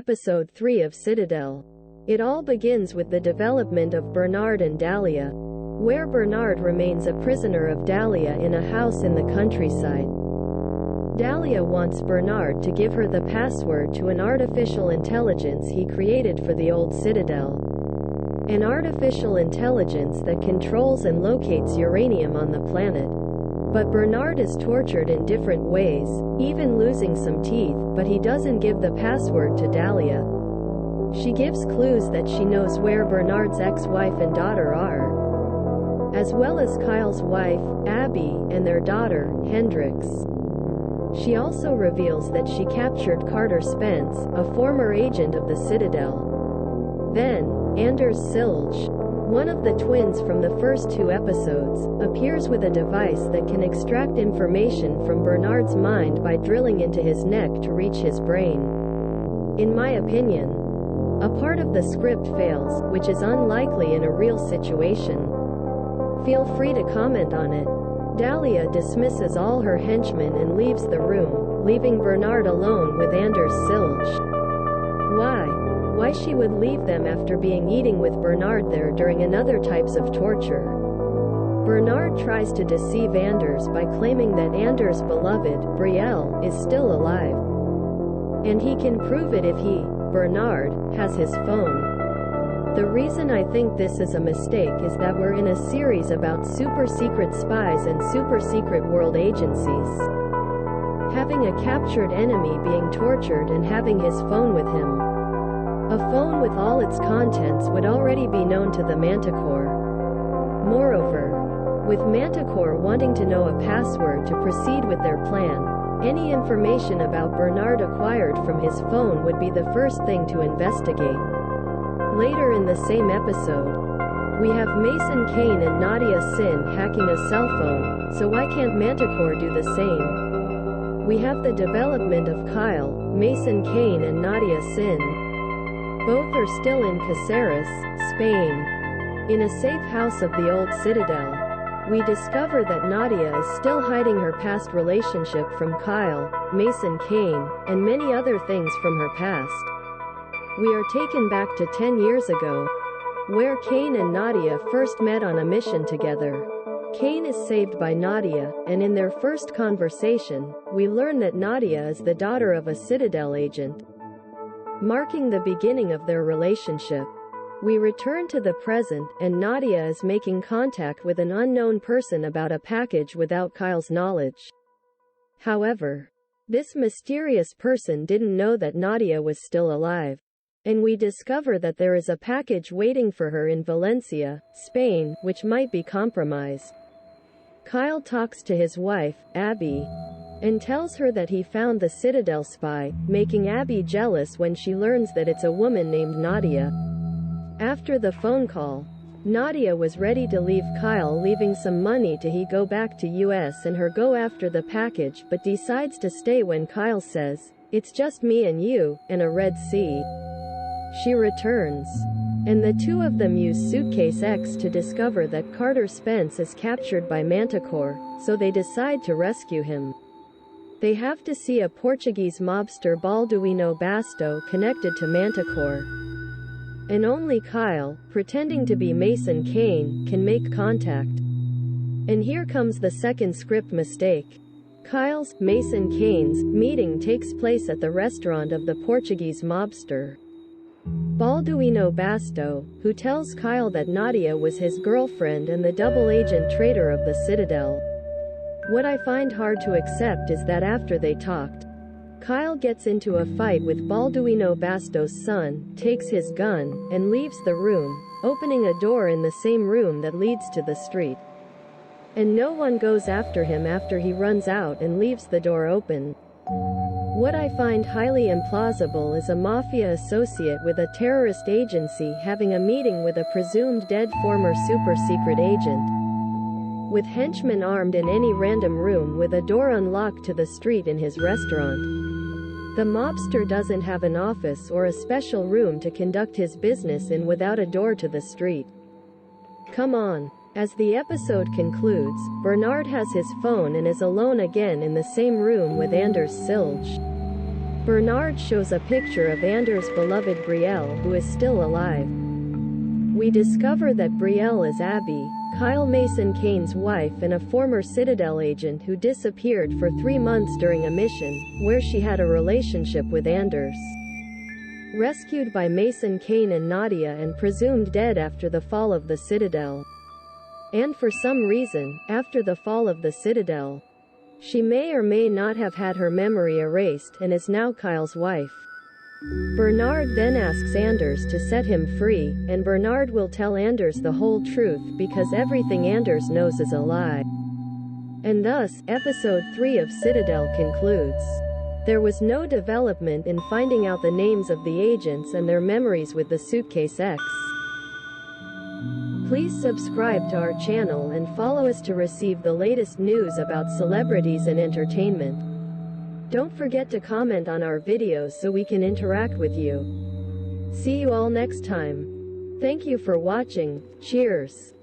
Episode 3 of Citadel. It all begins with the development of Bernard and Dahlia, where Bernard remains a prisoner of Dahlia in a house in the countryside. Dahlia wants Bernard to give her the password to an artificial intelligence he created for the old Citadel. An artificial intelligence that controls and locates uranium on the planet. But Bernard is tortured in different ways, even losing some teeth, but he doesn't give the password to Dahlia. She gives clues that she knows where Bernard's ex-wife and daughter are, as well as Kyle's wife, Abby, and their daughter, Hendrix. She also reveals that she captured Carter Spence, a former agent of the Citadel. Then, Anders Silge, one of the twins from the first two episodes, appears with a device that can extract information from Bernard's mind by drilling into his neck to reach his brain. In my opinion, a part of the script fails, which is unlikely in a real situation. Feel free to comment on it. Dahlia dismisses all her henchmen and leaves the room, leaving Bernard alone with Anders Silge. Why she would leave them after being eating with Bernard there during another types of torture. Bernard tries to deceive Anders by claiming that Anders' beloved, Brielle, is still alive. And he can prove it if he, Bernard, has his phone. The reason I think this is a mistake is that we're in a series about super secret spies and super secret world agencies. Having a captured enemy being tortured and having his phone with him. A phone with all its contents would already be known to the Manticore. Moreover, with Manticore wanting to know a password to proceed with their plan, any information about Bernard acquired from his phone would be the first thing to investigate. Later in the same episode, we have Mason Kane and Nadia Sin hacking a cell phone, so why can't Manticore do the same? We have the development of Kyle, Mason Kane and Nadia Sin. Both are still in Caceres, Spain. In a safe house of the old Citadel, we discover that Nadia is still hiding her past relationship from Kyle, Mason Kane, and many other things from her past. We are taken back to 10 years ago, where Kane and Nadia first met on a mission together. Kane is saved by Nadia, and in their first conversation, we learn that Nadia is the daughter of a Citadel agent, marking the beginning of their relationship. We return to the present, and Nadia is making contact with an unknown person about a package without Kyle's knowledge. However, this mysterious person didn't know that Nadia was still alive. And we discover that there is a package waiting for her in Valencia, Spain, which might be compromised. Kyle talks to his wife, Abby, and tells her that he found the Citadel spy, making Abby jealous when she learns that it's a woman named Nadia. After the phone call, Nadia was ready to leave Kyle, leaving some money to he go back to US and her go after the package, but decides to stay when Kyle says, "It's just me and you, and a Red Sea." She returns, and the two of them use Suitcase X to discover that Carter Spence is captured by Manticore, so they decide to rescue him. They have to see a Portuguese mobster Balduino Basto connected to Manticore. And only Kyle, pretending to be Mason Kane, can make contact. And here comes the second script mistake. Kyle's, Mason Kane's, meeting takes place at the restaurant of the Portuguese mobster Balduino Basto, who tells Kyle that Nadia was his girlfriend and the double agent traitor of the Citadel. What I find hard to accept is that after they talked, Kyle gets into a fight with Balduino Basto's son, takes his gun, and leaves the room, opening a door in the same room that leads to the street. And no one goes after him after he runs out and leaves the door open. What I find highly implausible is a mafia associate with a terrorist agency having a meeting with a presumed dead former super-secret agent, with henchmen armed in any random room with a door unlocked to the street in his restaurant. The mobster doesn't have an office or a special room to conduct his business in without a door to the street. Come on. As the episode concludes, Bernard has his phone and is alone again in the same room with Anders Silge. Bernard shows a picture of Anders' beloved Brielle, who is still alive. We discover that Brielle is Abby, Kyle Mason Kane's wife and a former Citadel agent who disappeared for 3 months during a mission, where she had a relationship with Anders. Rescued by Mason Kane and Nadia and presumed dead after the fall of the Citadel. And for some reason, after the fall of the Citadel, she may or may not have had her memory erased and is now Kyle's wife. Bernard then asks Anders to set him free, and Bernard will tell Anders the whole truth because everything Anders knows is a lie. And thus, Episode 3 of Citadel concludes. There was no development in finding out the names of the agents and their memories with the Suitcase X. Please subscribe to our channel and follow us to receive the latest news about celebrities and entertainment. Don't forget to comment on our videos so we can interact with you. See you all next time. Thank you for watching. Cheers.